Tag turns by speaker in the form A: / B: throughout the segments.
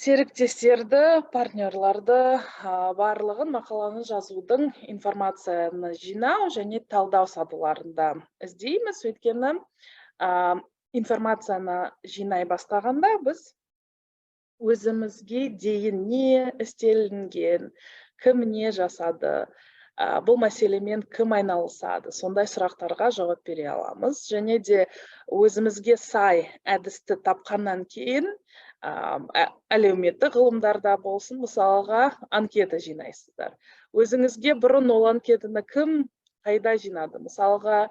A: Серіктестерді, партнерларды барлығын мақаланы жазудың информацияны жинау және талдау сатыларында іздейміз. Өйткені информацияны жинай бастағанда біз өзімізге дейін не істелінген, кім не жасады, бұл мәселемен кім айналысады, сондай сұрақтарға жауап бере аламыз. Және де өзімізге сай әдісті тапқаннан кейін әлеуметтік ғылымдарда болсын, мысалға анкета жинайсыздар. Өзіңізге бұрын ол анкетаны кім қайда жинады? Мысалға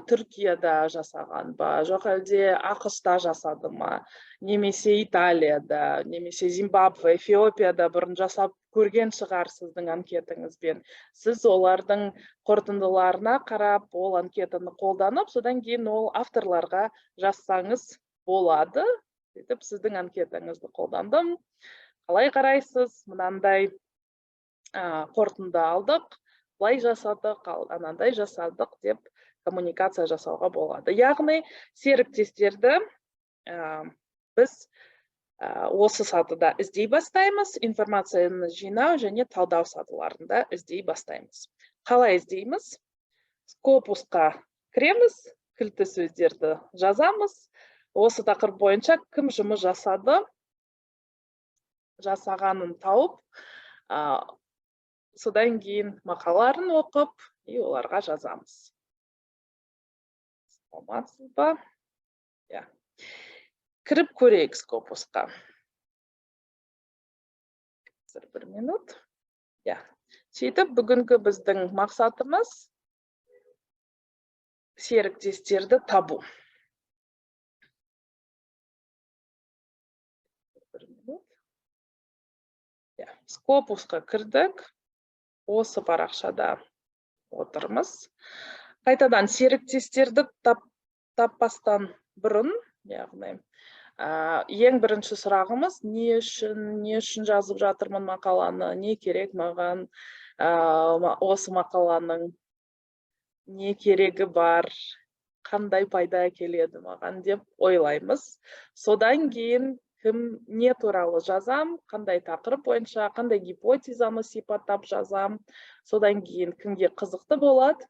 A: Түркияда жасаған ба, жоқ әлде ақш-та жасады ма, немесе Италияда, немесе Зимбабве, Эфиопияда бұрын жасап көрген шығар сіздің анкетаңызбен. Сіз олардың қорытындыларына қарап, ол анкетаны қолданып, содан кейін ол авторларға жазсаңыз болады. Сөйтіп, сіздің анкетаңызды қолдандым. Қалай қарайсыз? Мынандай қорытынды алдық, былай жасадық, анандай жасадық деп коммуникация жасауға болады. Яғни, серіктестерді біз осы сатыда іздей бастаймыз, информацияны жинау және талдау сатыларында іздей бастаймыз. Қалай іздейміз? Скопусқа кіреміз, кілті сөздерді жазамыз. Осы тақырып бойынша кім жұмыс жасады, жасағанын тауып, содан кейін мақалаларын оқып, оларға жазамыз. Саламатсыз ба? Кіріп көрейік Скопусқа. Бір минут. Сөйтіп, бүгінгі біздің мақсатымыз серіктестерді табу. Скопусқа кірдік, осы парақшада отырмыз. Қайтадан серіктестерді таппастан бұрын, яғни ең бірінші сұрағымыз, не үшін жазып жатырмын мақаланы, не керек маған осы мақаланың, не керегі бар, қандай пайда әкеледі маған деп ойлаймыз. Содан кейін кім не туралы жазам, қандай тақырып бойынша, қандай гипотезаны сипаттап жазам, содан кейін кімге қызықты болады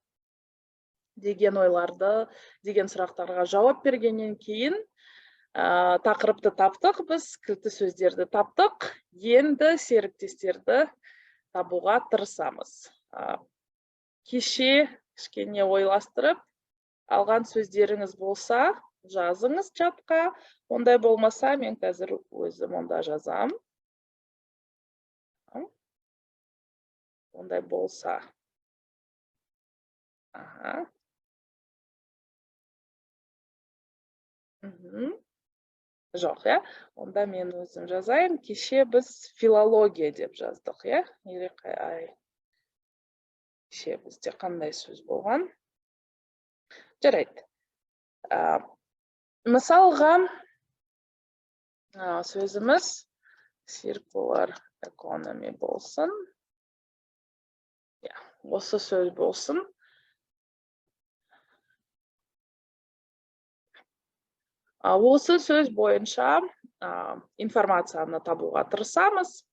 A: деген ойларды, деген сұрақтарға жауап бергеннен кейін тақырыпты таптық, біз кілті сөздерді таптық, енді серіктестерді табуға тырысамыз. Кеше кішкене ойластырып, алған сөздеріңіз болса, жазыңыз чатқа. Ондай болмаса, мен қазір өзім онда жазам. Ондай болса. Жоқ, онда мен өзім жазайын. Кеше біз филология деп жаздық, Кеше бізде қандай сөз болған? Жарайды. Мысалға, сөзіміз circular economy болсын. Осы сөз болсын. Осы сөз бойынша информацияны табуға тырысамыз.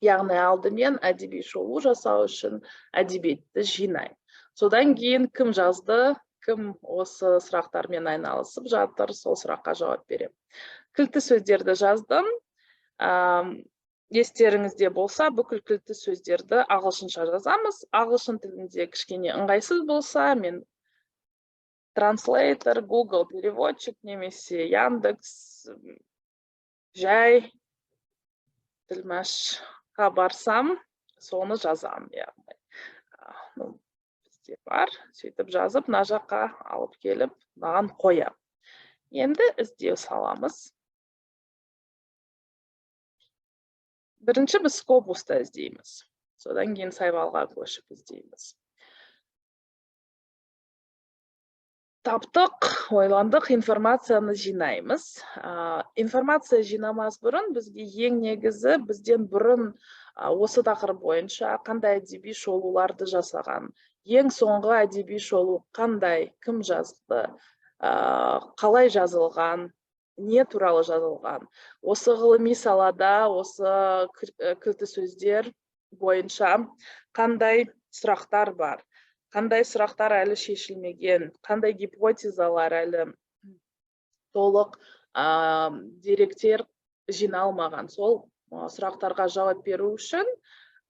A: Яғни алдымен әдеби шолу жасау үшін әдебиетті жинай. Содан кейін кім жазды, кім осы сұрақтармен айналысып жатыр, сол сұраққа жауап берем. Кілті сөздерді жаздым. Естеріңізде болса, бүкіл кілті сөздерді ағылшынша жазамыз. Ағылшын тілінде кішкене ыңғайсыз болса, мен Translator, Google переводчик, немесе Яндекс, жай тілмашқа барсам, соны жазам. Бізде бар, сөйтіп жазып, мына жаққа алып келіп, маған қоям. Енді іздеу саламыз. Бірінші біз Скопуста іздейміз. Содан кейін сайвалға көшіп іздейміз. Таптық, ойландық, информацияны жинаймыз. Информация жинамас бұрын бізге ең негізі бізден бұрын осы тақырып бойынша қандай әдеби шолуларды жасаған. Ең соңғы әдеби шолу қандай, кім жазды, қалай жазылған, не туралы жазылған. Осы ғылыми салада, осы кілті сөздер бойынша қандай сұрақтар бар, қандай сұрақтар әлі шешілмеген, қандай гипотезалар әлі толық деректер жиналмаған. Сол сұрақтарға жауап беру үшін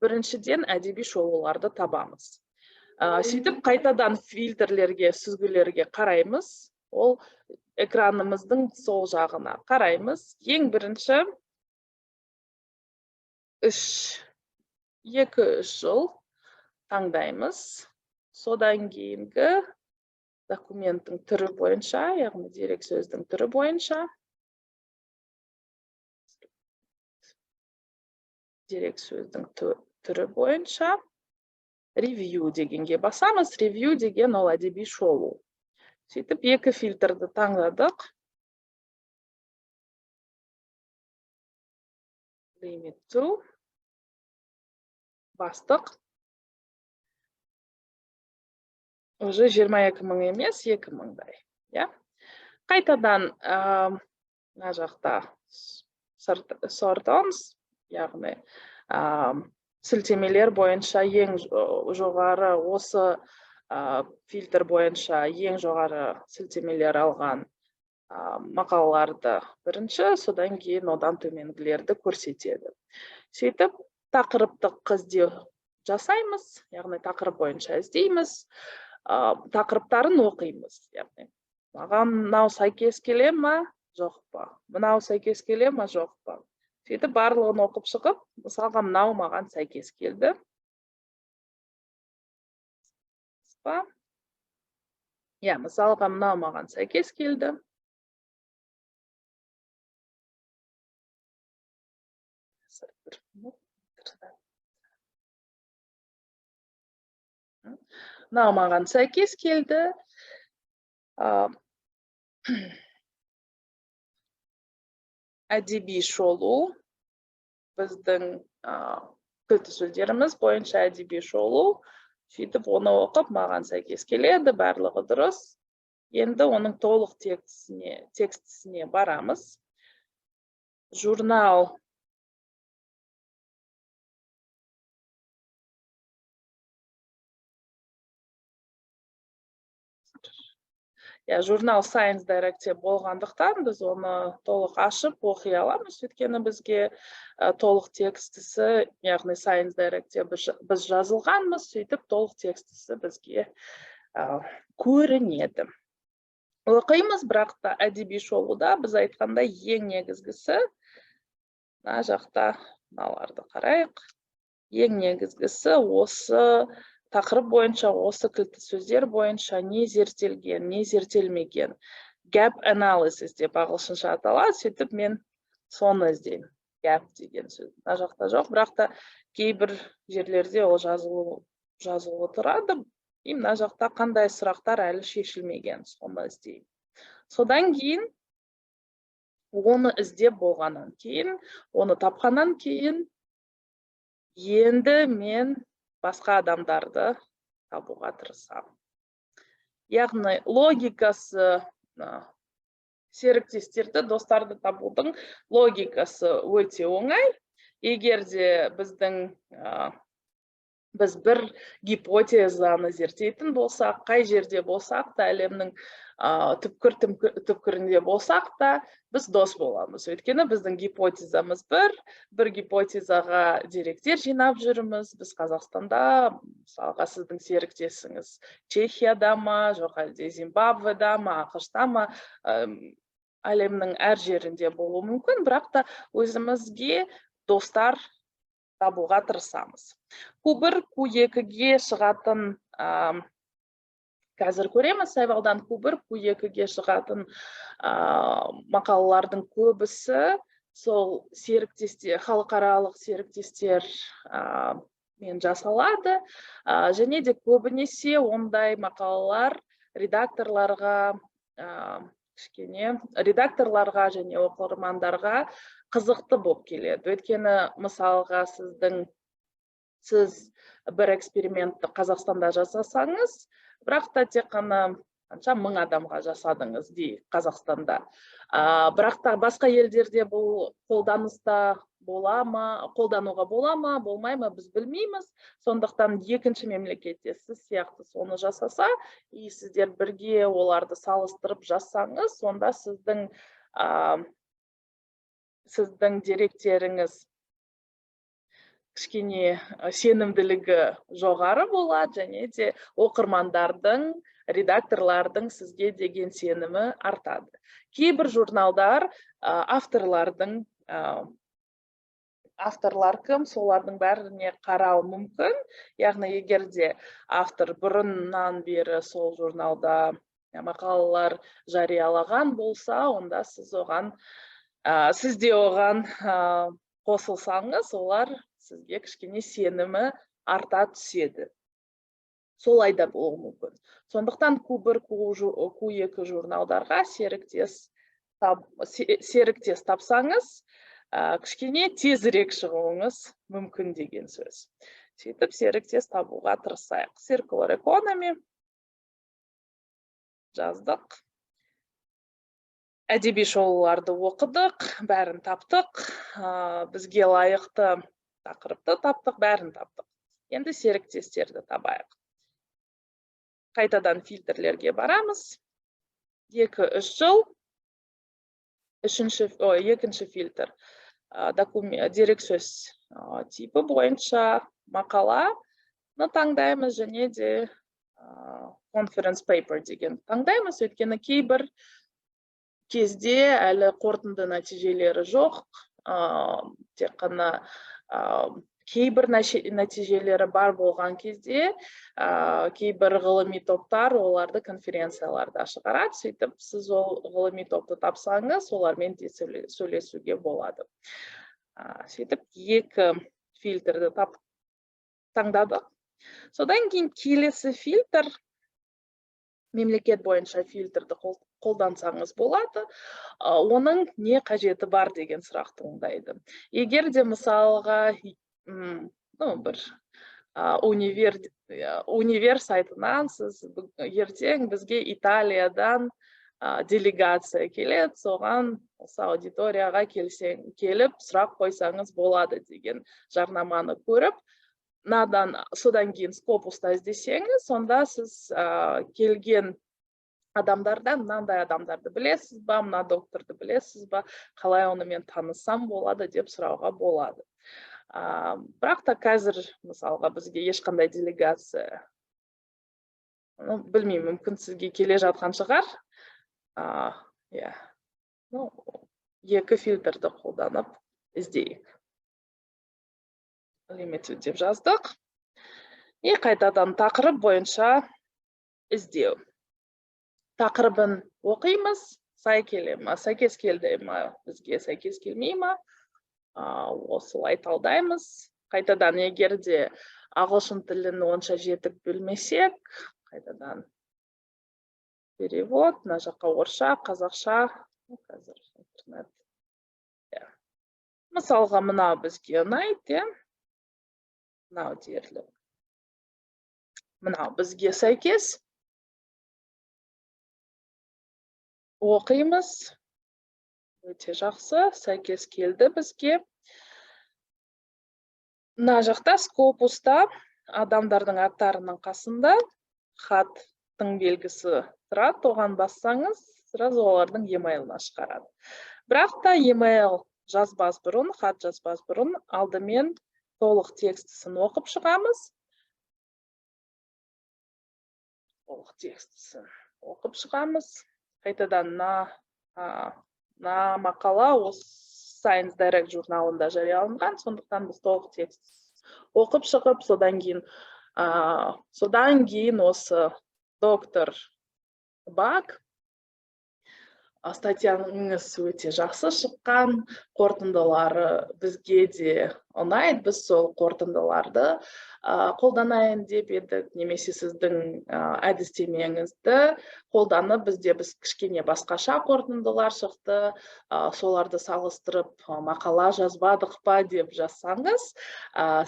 A: біріншіден әдеби шолуларды табамыз. Сөйтіп қайтадан фильтрлерге, сүзгілерге қараймыз. Ол экранымыздың сол жағына қараймыз. Ең бірінші 2-3 жыл таңдаймыз. Содан кейінгі документтің түрі бойынша, яғни дерек сөздің түрі бойынша, ревью дегенге басамыз. Ревью деген ол әдеби шолу. Сөйтіп, 2 фильтрді таңдадық. Limit to. Бастық. Уже 22.000 емес, 2.000-дай. Қайтадан мына жақта sort ons, яғни сілтемелер бойынша ең жоғары, осы фильтр бойынша ең жоғары сілтемелер алған мақалаларды бірінші, содан кейін одан төменгілерді көрсетеді. Сөйтіп, тақырыптық іздеу жасаймыз, яғни тақырып бойынша іздейміз, тақырыптарын оқимыз. Маған мынау сәйкес келе ме, жоқ па? Мынау сәйкес келе ме, жоқ па? Сөйтіп, барлығын оқып шығып, мысалға мынау маған сәйкес келді. Мысалға мынау маған сәйкес келді. Мынау маған сәйкес келді. Әдеби шолу, біздің кілті сөздеріміз бойынша әдеби шолу. Сөйтіп, оны оқып, маған сәйкес келеді, барлығы дұрыс. Енді оның толық текстісіне барамыз. Журнал. Журнал Science Direct'те болғандықтан, біз оны толық ашып оқи аламыз. Өйткені бізге толық текстісі, яғни Science Direct'те біз жазылғанбыз, сөйтіп толық текстісі бізге көрінеді. Оқимыз, бірақ та әдеби шолуда біз айтқанда ең негізгісі, мына жақта мыналарды қарайық. Ең негізгісі осы тақырып бойынша, осы кілті сөздер бойынша не зерттелген, не зерттелмеген. Gap analysis деп ағылшынша аталады, сөйтіп мен соны іздеймін. Gap деген сөз. Мына жақта жоқ, бірақ та кейбір жерлерде ол жазылып тұрады. Мына жақта қандай сұрақтар әлі шешілмеген, соны іздеймін. Содан кейін, оны іздеп болғаннан кейін, оны тапқаннан кейін, енді мен басқа адамдарды табуға тырысамын. Яғни логикасы, серіктестерді, достарды табудың логикасы өте оңай. Егер де біз бір гипотезаны зерттейтін болсақ, қай жерде болсақ та, әлемнің түпкірінде болсақ та, біз дос боламыз. Өйткені біздің гипотезамыз бір гипотезаға деректер жинап жүрміз. Біз Қазақстанда, мысалға сіздің серіктесіңіз Чехияда ма, жоқ әлде Зимбабведа ма, ақш-та ма, әлемнің әр жерінде болуы мүмкін, бірақ та өзімізге достар табуға тырысамыз. Q1, Q2-ге шығатын, қазір көреміз, сайлаудан Q1, Q2-ге шығатын мақалалардың көбісі сол серіктестер, халықаралық серіктестер мен жасалады. Және де көбінесе ондай мақалалар редакторларға және оқырмандарға қызықты болып келеді. Өйткені, мысалға, сіз бір экспериментті Қазақстанда жасасаңыз, бірақ та тек қана қанша 1000 адамға жасадыңыз дейік Қазақстанда. Бірақ та басқа елдерде бұл қолдануға бола ма, болмай ма, біз білмейміз. Сондықтан екінші мемлекетте сіз сияқты соны жасаса, сіздер бірге оларды салыстырып жасаңыз, сонда сіздің деректеріңіз кішкене сенімділігі жоғары болады, және де оқырмандардың, редакторлардың сізге деген сенімі артады. Кейбір журналдар авторлар кім, солардың бәріне қарау мүмкін. Яғни, егер де автор бұрыннан бері сол журналда мақалалар жариялаған болса, онда сіз де оған қосылсаңыз, олар сізге кішкене сенімі арта түседі. Солай да болуы мүмкін. Сондықтан Q1, Q2 журналдарға серіктес тапсаңыз, кішкене тезірек шығуыңыз мүмкін деген сөз. Сөйтіп, серіктес табуға тырысайық. Circular Economy жаздық. Әдеби шоуларды оқыдық, бәрін таптық. Бізге лайықты тақырыпты таптық, бәрін таптық. Енді серіктестерді табайық. Қайтадан фильтрлерге барамыз. 2-3 жыл. Екінші фильтр. Дерексөз типі бойынша мақаланы таңдаймыз, және де conference paper деген таңдаймыз. Өйткені кейбір кезде әлі қорытынды нәтижелері жоқ. Тек қана кейбір нәтижелері бар болған кезде, кейбір ғылыми топтар оларды конференцияларда шығарады. Сөйтіп, сіз ол ғылыми топты тапсаңыз, олармен де сөйлесуге болады. Сөйтіп, 2 фильтрді таңдадық. Содан кейін келесі фильтр, мемлекет бойынша фильтрді қолдансаңыз болады. Оның не қажеті бар деген сұрақ туындайды. Егер де мысалға бір универ сайтынан сіз ертең бізге Италиядан делегация келеді, соған осы аудиторияға келіп сұрақ қойсаңыз болады деген жарнаманы көріп, содан кейін Scopus'та іздесеңіз, сонда сіз келген адамдардан мынандай адамдарды білесіз ба, мына докторды білесіз ба, қалай онымен таныссам болады деп сұрауға болады. Бірақ та қазір, мысалға, бізге ешқандай делегация, білмеймін, мүмкін сізге келе жатқан шығар. 2 фильтрді қолданып іздейік. Limited деп жаздық. Қайтадан тақырып бойынша іздеу. Тақырыбын оқимыз, сәйкес келді ма, бізге сәйкес келмей ма, осылай талдаймыз. Қайтадан, егер де ағылшын тілін онша жетік білмесек, қайтадан перевод, мына жаққа орысша, қазақша, қазір интернет. Мысалға, мынау бізге ұнайды, мынау дерлік. Мынау бізге сәйкес. Оқимыз. Өте жақсы, сәйкес келді бізге. Мына жақта Scopus'та адамдардың аттарының қасында хаттың белгісі тұрады, оған бассаңыз, сразу олардың e-mail'ына шығарады. Бірақ та e-mail жазбас бұрын, хат жазбас бұрын, алдымен толық текстісін оқып шығамыз. Толық текстісін оқып шығамыз. Қайтадан мақала осы Science Direct журналында жарияланған, сондықтан біз толық текст оқып шығып, содан кейін осы доктор Бак статьяңыз өте жақсы шыққан, қорытындылары бізге де ұнайды, біз сол қорытындыларды қолданайын деп едік, немесе сіздің әдістемеңізді қолданып, біз кішкене басқаша қорытындылар шықты, соларды салыстырып мақала жазбадық па деп жазсаңыз,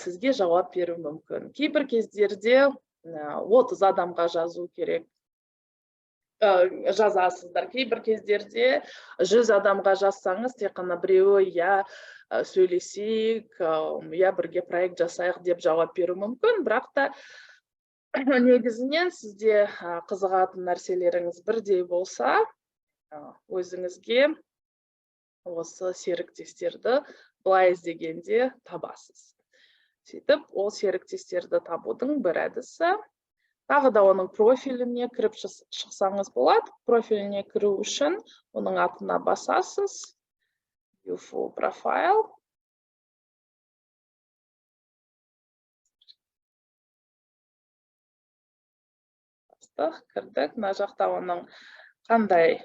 A: сізге жауап беру мүмкін. Кейбір кездерде 30 адамға жазу керек, жазасыздар. Кейбір кездерде 100 адамға жазсаңыз, тек қана біреуі я сөйлесейік, я бірге проект жасайық деп жауап беру мүмкін, бірақ та негізінен сізде қызығатын нәрселеріңіз бірдей болса, өзіңізге осы серіктестерді былай іздегенде табасыз. Сөйтіп, ол серіктестерді табудың бір әдісі. Тағы да оның профиліне кіріп шықсаңыз болады. Профиліне кіру үшін оның атына басасыз. View full profile. Кірдік. Мына жақта оның қандай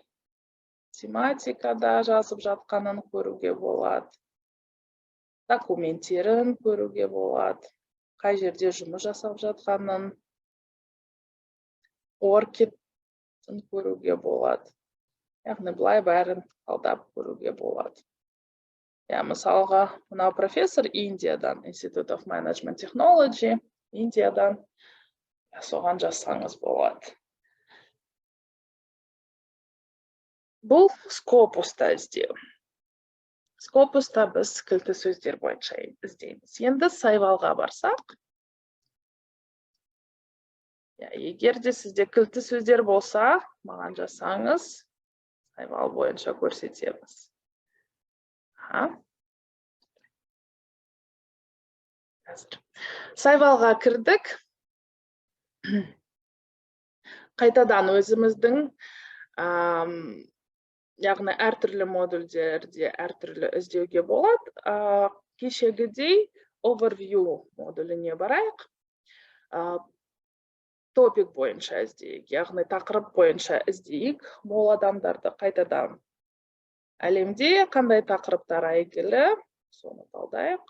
A: тематикада жазып жатқанын көруге болады. Документтерін көруге болады. Қай жерде жұмыс жасап жатқанын, оркетін көруге болады. Яғни былай бәрін талдап көруге болады. Мысалға, мынау профессор Индиядан, Institute of Management Technology, Индиядан, соған жазсаңыз болады. Бұл Scopus'та іздеу. Scopus'та біз кілті сөздер бойынша іздейміз. Енді Сайвалға барсақ, егер де сізде кілті сөздер болса, маған жазсаңыз, Сайвал бойынша көрсетеміз. Сайвалға кірдік. Қайтадан өзіміздің, яғни әртүрлі модульдерде әртүрлі іздеуге болады. Кешегідей overview модуліне барайық. Топик бойынша іздейік, яғни тақырып бойынша іздейік. Мол адамдарды қайтадан әлемде қандай тақырыптар әйгілі, соны талдайық.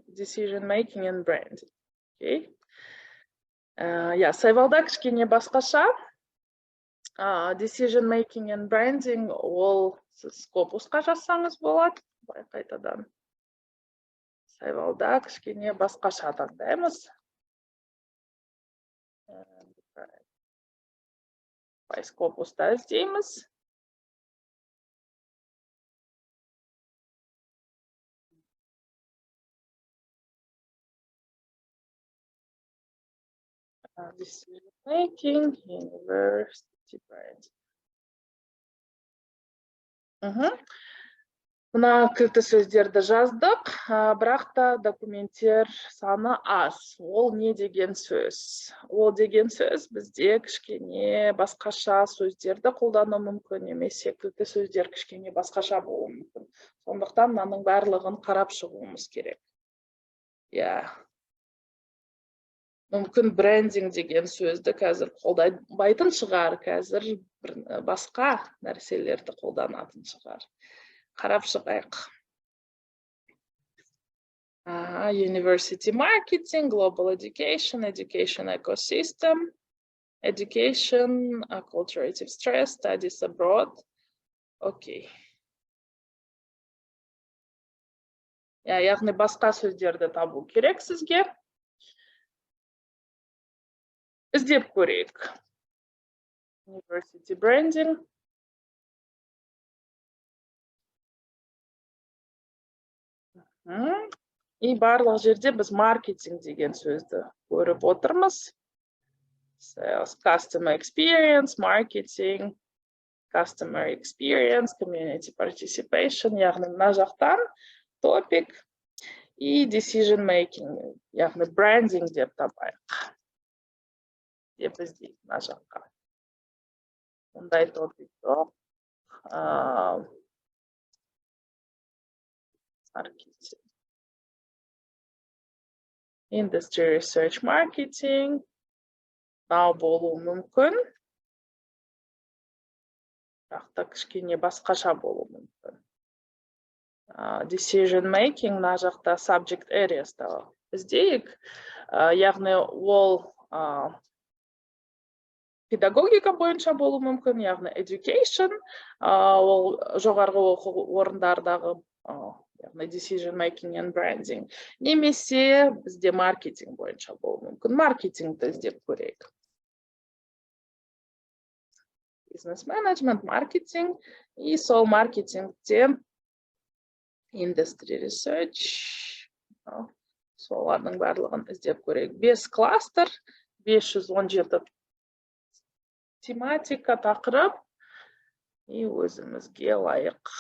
A: Decision making and branding. Сайвалда кішкене басқаша. Decision making and branding ол Scopus'қа жазсаңыз болады. Қайтадан Сайвалда кішкене басқаша таңдаймыз. Scopus'та іздейміз. Decision making, university brand. Мына кілті сөздерді жаздық, бірақ та документтер саны аз. Ол не деген сөз? Ол деген сөз бізде кішкене басқаша сөздерді қолдану мүмкін, немесе кілті сөздер кішкене басқаша болуы мүмкін. Сондықтан мынаның барлығын қарап шығуымыз керек. Мүмкін брендинг деген сөзді қазір қолданбайтын шығар, қазір басқа нәрселерді қолданатын шығар. Қарап шығайық. University marketing, global education, education ecosystem, education, acculturative stress, studies abroad. Окей. Яғни басқа сөздерді табу керек сізге. Іздеп көрейік. University branding. И барлық жерде біз маркетинг деген сөзді көріп отырмыз. Sales, customer experience, marketing, customer experience, community participation, яғни мына жақтан topic и decision making, яғни branding деп табайық. Деп іздейік мына жаққа. Ондай topic жоқ. Marketing. Industry research marketing. Мынау болуы мүмкін. Бірақ та кішкене басқаша болуы мүмкін. Decision making, мына жақта subject areas-да іздейік. Яғни ол педагогика бойынша болуы мүмкін, яғни education, ол жоғарғы оқу орындардағы яғни decision making and branding. Немесе бізде маркетинг бойынша болуы мүмкін. Маркетингті іздеп көрейік. Business management, маркетинг, и сол маркетингте industry research, солардың барлығын іздеп көрейік. 5 кластер, 517 тематика, тақырып, и өзімізге лайық.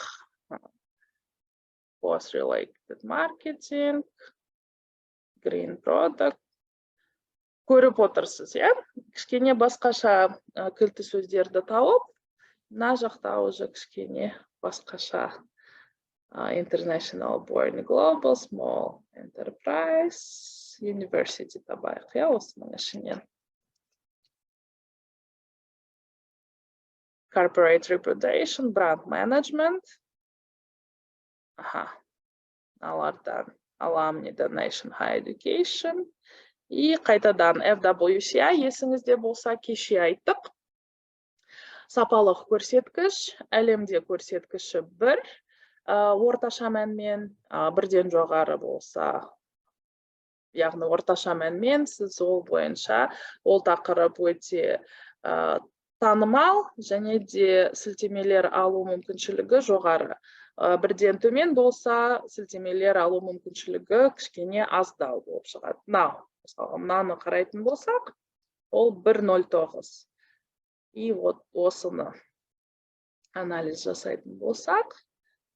A: Post-related marketing, green product. Көріп отырсыз, иә? Кішкене басқаша кілті сөздерді тауып, мына жақта уже кішкене басқаша international, born, global, small, enterprise, university табайық, иә, осының ішінен. Corporate reputation, brand management. Алардан alumni donation, high education. И қайтадан FWCI, есіңізде болса, кеше айттық. Сапалық көрсеткіш, әлемде көрсеткіші 1, орташа мәнмен, бірден жоғары болса, яғни орташа мәнмен, сіз ол бойынша, ол тақырып өте танымал, және де сілтемелер алу мүмкіншілігі жоғары. Бірден төмен болса, сілтемелер алу мүмкіншілігі кішкене аздау болып шығады. Мысалы, мынаны қарайтын болсақ, ол 1.09. И осыны анализ жасайтын болсақ,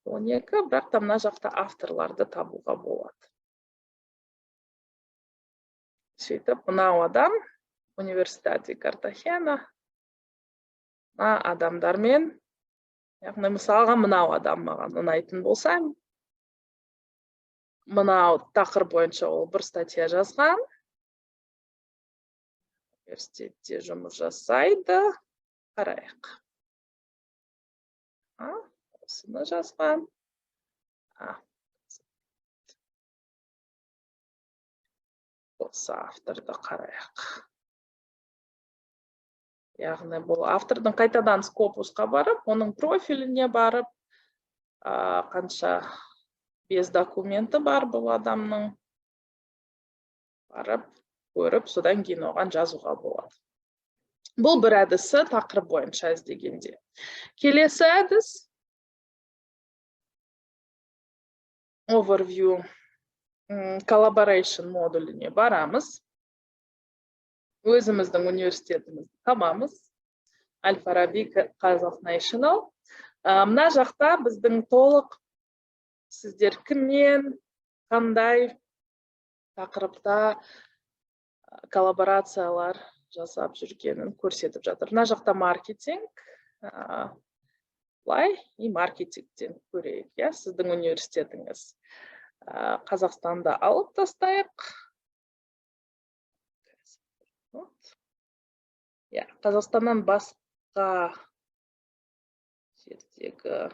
A: 12, бірақ та мына жақта авторларды табуға болады. Сөйтіп, мынау адам, университеті Картахена, адамдармен, яғни мысалға мынау адам маған ұнайтын болса, мынау тақырып бойынша ол бір статья жазған, университетте жұмыс жасайды, қарайық. Осыны жазған. Осы авторды қарайық. Яғни бұл автордың қайтадан Scopusқа барып, оның профиліне барып, қанша 5 документі бар бұл адамның, барып, көріп, содан кейін оған жазуға болады. Бұл бір әдісі тақырып бойынша іздегенде. Келесі әдіс overview collaboration модуліне барамыз. Өзіміздің университетімізді табамыз. Al-Farabi Kazakh National. Мына жақта біздің толық сіздер кіммен, қандай тақырыпта коллаборациялар жасап жүргенін көрсетіп жатыр. Мына жақта маркетинг, и маркетингтен көрейік, сіздің университетіңіз. Қазақстанда алып тастайық. Қазақстаннан басқа жердегі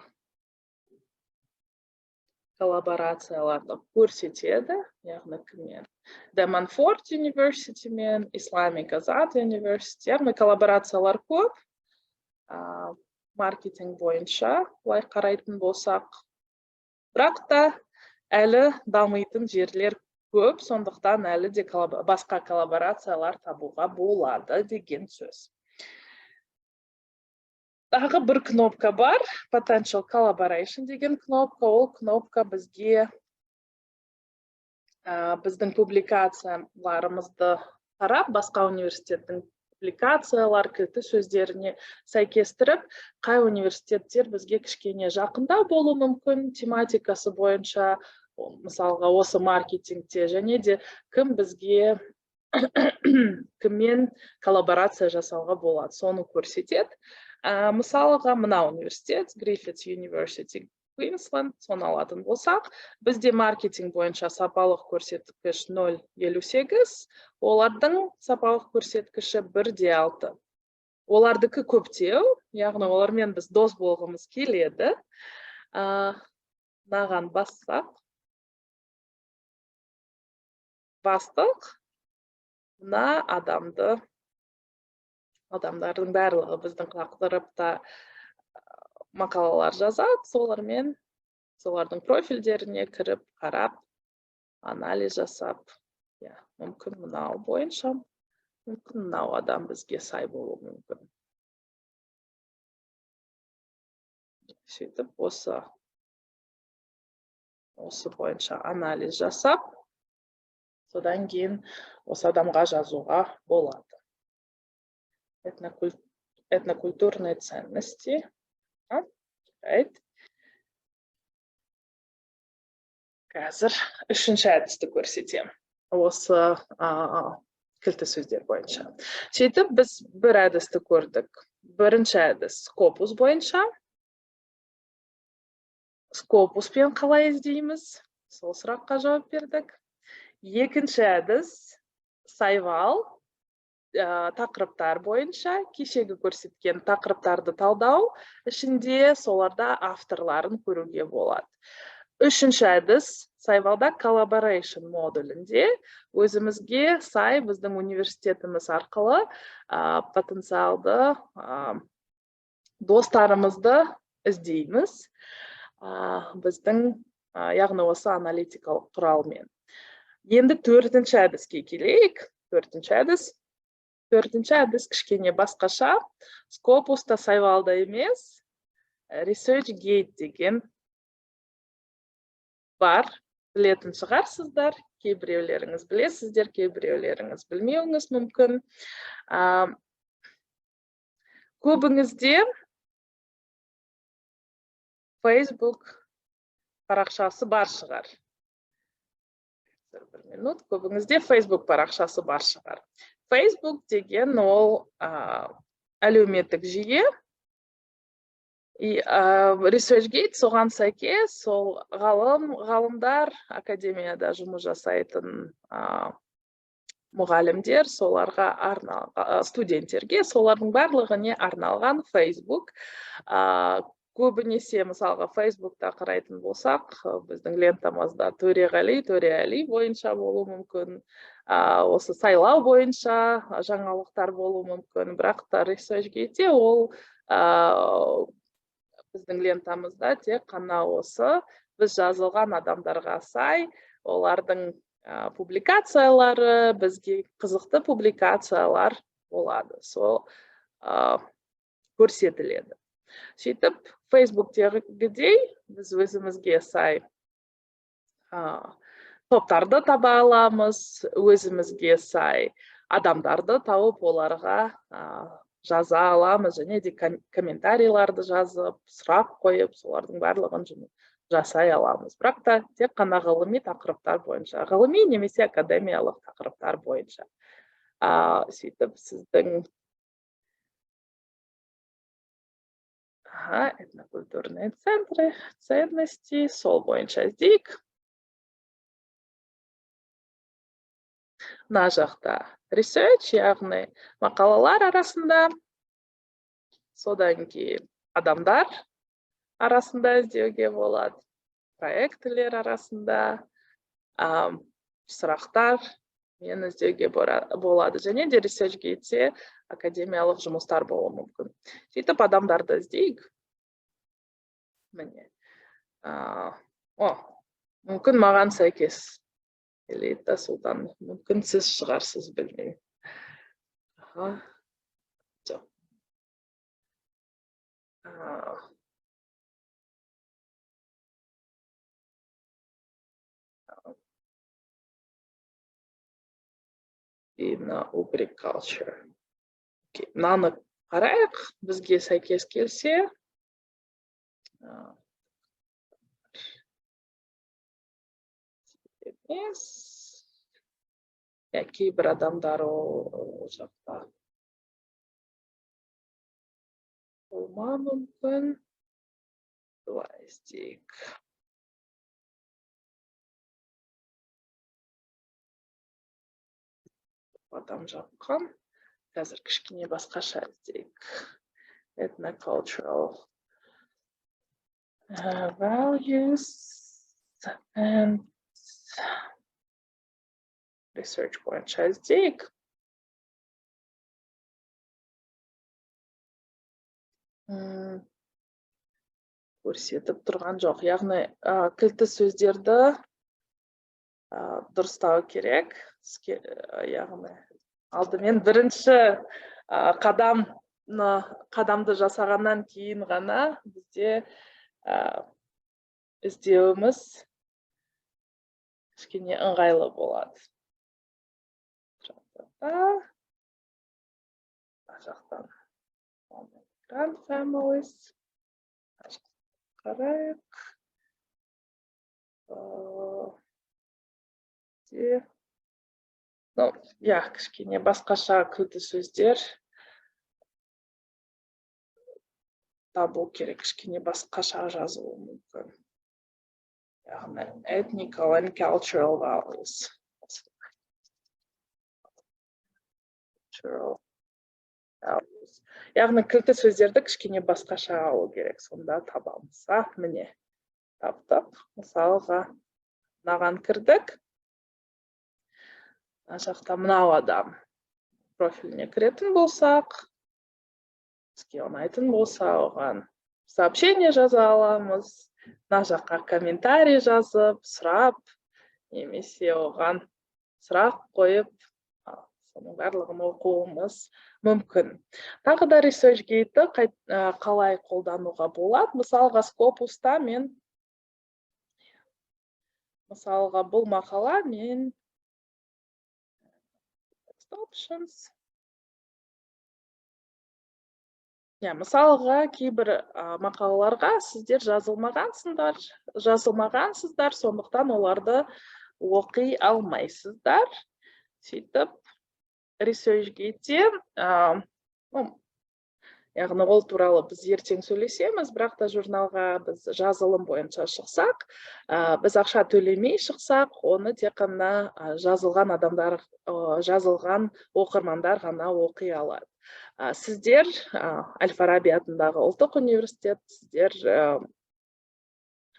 A: коллаборацияларды көрсетеді, яғни кіммен. Демонфорт University мен Islamic Azad University, яғни коллаборациялар көп. Маркетинг бойынша былай қарайтын болсақ, бірақ та әлі дамитын жерлер көп, сондықтан әлі де басқа коллаборациялар табуға болады деген сөз. Тағы бір кнопка бар, Potential Collaboration деген кнопка. Ол кнопка бізге біздің публикацияларымызды қарап, басқа университеттің публикациялар, кілті сөздеріне сәйкестіріп, қай университеттер бізге кішкене жақында болуы мүмкін, тематикасы бойынша, мысалға осы маркетингте, және де кім бізге кіммен коллаборация жасауға болады, соны көрсетеді. Мысалға, мына университет, Griffith University, Queensland, соны алатын болсақ, бізде маркетинг бойынша сапалық көрсеткіш 0,58, олардың сапалық көрсеткіші 1,6. Олардікі көптеу, яғни олармен біз дос болғымыз келеді. Мынаған бассақ, бастық, мына адамды адамдардың барлығы біздің қақтырыпта мақалалар жазады, солардың профильдеріне кіріп, қарап, анализ жасап, мүмкін мынау бойынша, мүмкін мынау адам бізге сай болуы мүмкін. Сөйтіп, осы бойынша анализ жасап, содан кейін осы адамға жазуға болады. Этнокультурные ценности. Қазір үшінші әдісті көрсетемін. Осы кілті сөздер бойынша. Сөйтіп, біз бір әдісті көрдік. Бірінші әдіс скопус бойынша. Скопуспен қалай іздейміз? Сол сұраққа жауап бердік. Екінші әдіс сайвал тақырыптар бойынша, кешегі көрсеткен тақырыптарды талдау, ішінде соларда авторларын көруге болады. Үшінші әдіс сайвалда collaboration модулінде өзімізге сай біздің университетіміз арқылы потенциалды достарымызды іздейміз. Біздің, яғни осы аналитикалық құралмен. Енді төртінші әдіске келейік. Төртінші әдіс кішкене басқаша. Скопуста сайвалда емес, ResearchGate деген бар. Білетін шығарсыздар. Кейбіреулеріңіз білесіздер, кейбіреулеріңіз білмеуіңіз мүмкін. Көбіңізде Facebook парақшасы бар шығар. Бір минут, көбіңізде Facebook парақшасы бар шығар. Facebook деген ол әлеуметтік жүйе. ResearchGate соған сәйкес, сол ғалымдар, академияда жұмыс жасайтын мұғалімдер, соларға студенттерге, солардың барлығына арналған Facebook. Көбінесе, мысалға, Facebook'та қарайтын болсақ, біздің лентамызда Төреғали бойынша болу мүмкін, осы сайлау бойынша жаңалықтар болу мүмкін, бірақ та ResearchGate ол біздің лентамызда тек қана осы біз жазылған адамдарға сай, олардың публикациялары, бізге қызықты публикациялар болады, сол көрсетіледі. Сөйтіп, Facebook-тегідей біз өзімізге сай топтарды таба аламыз, өзімізге сай адамдарды тауып оларға жаза аламыз, және де комментарийларды жазып, сұрақ қойып, солардың барлығын жасай аламыз. Бірақ та тек қана ғылыми тақырыптар бойынша, ғылыми немесе академиялық тақырыптар бойынша. Сөйтіп, сіздің этнокультурные центры, ценности, сол бойынша іздейік. Мына жақта research, яғни мақалалар арасында, содан кейін адамдар арасында іздеуге болады, проектілер арасында, сұрақтар мен іздеуге болады, және де ResearchGate академиялық жұмыстар болуы мүмкін. Сөйтіп, адамдарды іздейік. Міне. Мүмкін маған сәйкес келеді, содан мүмкін сіз шығарсыз, білмеймін. Жоқ. Agriculture. Мынаны қарайық, бізге сәйкес келсе. Кейбір адамдар ол жақта болма мүмкін. Былай істейік. Адам жаққан. Қазір кішкене басқаша іздейік. Ethnocultural values and research бойынша іздейік. көрсетіп тұрған жоқ. Яғни кілті сөздерді дұрыстау керек. Яғни алдымен бірінші қадамды жасағаннан кейін ғана бізде іздеуіміз кішкене ыңғайлы болады. Жақтан grand families қарайық. Кішкене басқаша кілті сөздер табу керек, кішкене басқаша жазылуы мүмкін. Яғни ethnical and cultural values. Яғни кілті сөздерді кішкене басқаша алу керек, сонда табамыз. Міне, таптық. Мысалға, мынаған кірдік. Жақта мынау адам профиліне кіретін болсақ, бізге ұнайтын болса, оған сообщение жаза аламыз. Мына жаққа комментарий жазып, сұрап, немесе оған сұрақ қойып, соның барлығын оқуымыз мүмкін. Тағы да ResearchGate'ті қалай қолдануға болады? Мысалға, Scopus'та мен, мысалға, бұл мақала мен мысалға, кейбір мақалаларға сіздер жазылмағансыздар, сондықтан оларды оқи алмайсыздар. Сөйтіп, ResearchGate'те, яғни ол туралы біз ертең сөйлесеміз, бірақ та журналға біз жазылым бойынша шықсақ, біз ақша төлемей шықсақ, оны тек қана жазылған оқырмандар ғана оқи алады. Сіздер Әл-Фараби атындағы ұлттық университет, сіздер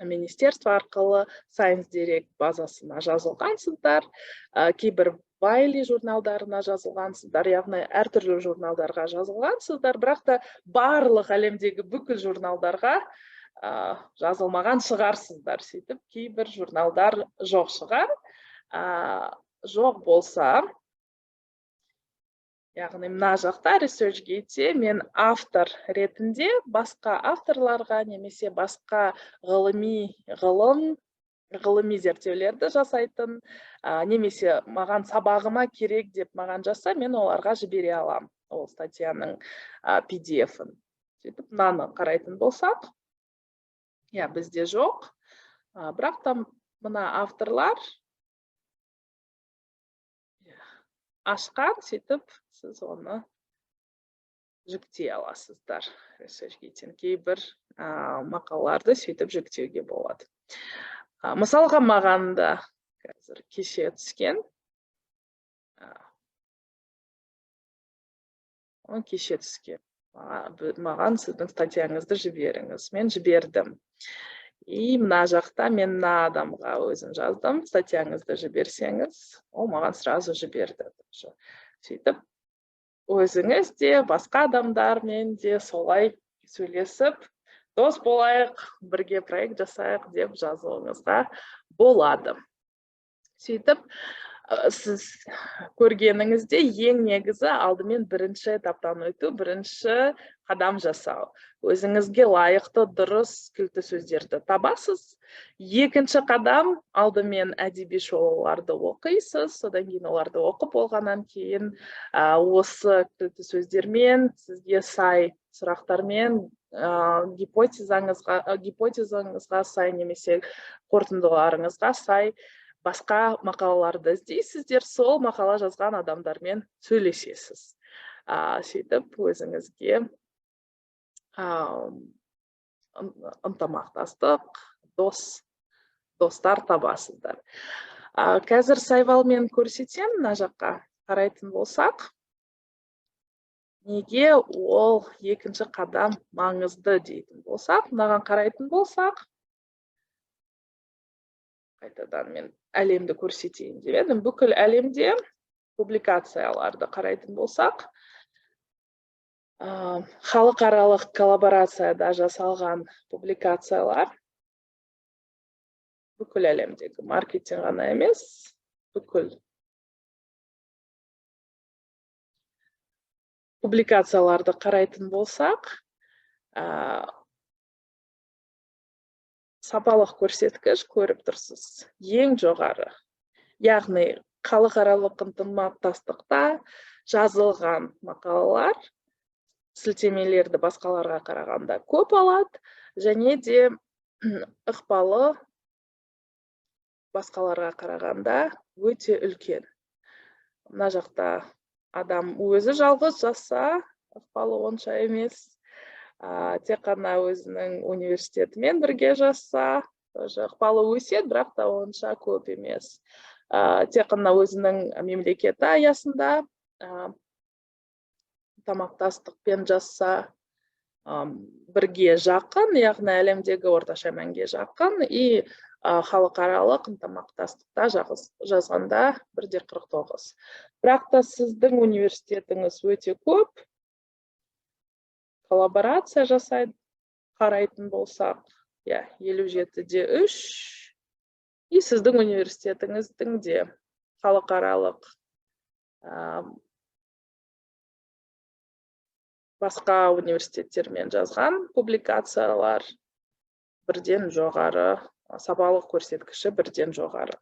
A: министерство арқылы Science Direct базасына жазылғансыздар, кейбір Wiley журналдарына жазылғансыздар, яғни әртүрлі журналдарға жазылғансыздар, бірақ та барлық әлемдегі бүкіл журналдарға жазылмаған шығарсыздар. Сөйтіп, кейбір журналдар жоқ шығар. Жоқ болса, яғни мына жақта ResearchGate'те мен автор ретінде басқа авторларға немесе басқа ғылыми зерттеулерді жасайтын, немесе маған сабағыма керек деп маған жазса, мен оларға жібере алам ол статьяның PDF-ін. Сөйтіп, мынаны қарайтын болсақ, бізде жоқ, бірақ та мына авторлар ашқан, сөйтіп, сіз оны жүктей аласыздар. ResearchGate'тен кейбір мақалаларды сөйтіп жүктеуге болады. Мысалға, маған да қазір кеше түскен. Маған сіздің статьяңызды жіберіңіз. Мен жібердім. Мына жақта мен мына адамға өзім жаздым. Статьяңызды жіберсеңіз, ол маған сразу жіберді. Сөйтіп, өзіңіз де, басқа адамдармен де солай сөйлесіп, дос болайық, бірге проект жасайық деп жазуыңызға болады. Сөйтіп, сіз көргеніңізде ең негізі алдымен бірінші этаптан өту, бірінші қадам жасау. Өзіңізге лайықты дұрыс кілті сөздерді табасыз. Екінші қадам алдымен әдеби шолуларды оқисыз, содан кейін оларды оқып болғаннан кейін осы кілті сөздермен сізге сай сұрақтармен гипотезаңызға сай немесе қорытындыларыңызға сай басқа мақалаларды іздейсіздер, сол мақала жазған адамдармен сөйлесесіз. Сөйтіп, өзіңізге ынтымақтастық, достар табасыздар. Қазір сайвалмен көрсетсем, мына жаққа қарайтын болсақ, неге ол екінші қадам маңызды дейтін болсақ, мынаған қарайтын болсақ, қайтадан мен әлемді көрсетейін деп едім. Бүкіл әлемде публикацияларды қарайтын болсақ, халықаралық коллаборацияда жасалған публикациялар бүкіл әлемдегі маркетинг ғана емес, бүкіл публикацияларды қарайтын болсақ, сапалық көрсеткіш көріп тұрсыз, ең жоғары. Яғни, халықаралық ынтымақтастықта жазылған мақалалар сілтемелерді басқаларға қарағанда көп алады, және де ықпалы басқаларға қарағанда өте үлкен. Мына жақта адам өзі жалғыз жазса, ықпалы онша емес. Тек қана өзінің университетімен бірге жазса, ықпалы өседі, бірақ та онша көп емес. Тек қана өзінің мемлекеті аясында ынтымақтастықпен жазса, бірге жақын, яғни әлемдегі орташа мәнге жақын, и халықаралық ынтымақтастықта жазғанда 1,49. Бірақ та сіздің университетіңіз өте көп, коллаборация жасайды, қарайтын болсақ, 57-3, и сіздің университетіңіздің де халықаралық басқа университеттермен жазған публикациялар 1-ден жоғары, сапалық көрсеткіші 1-ден жоғары.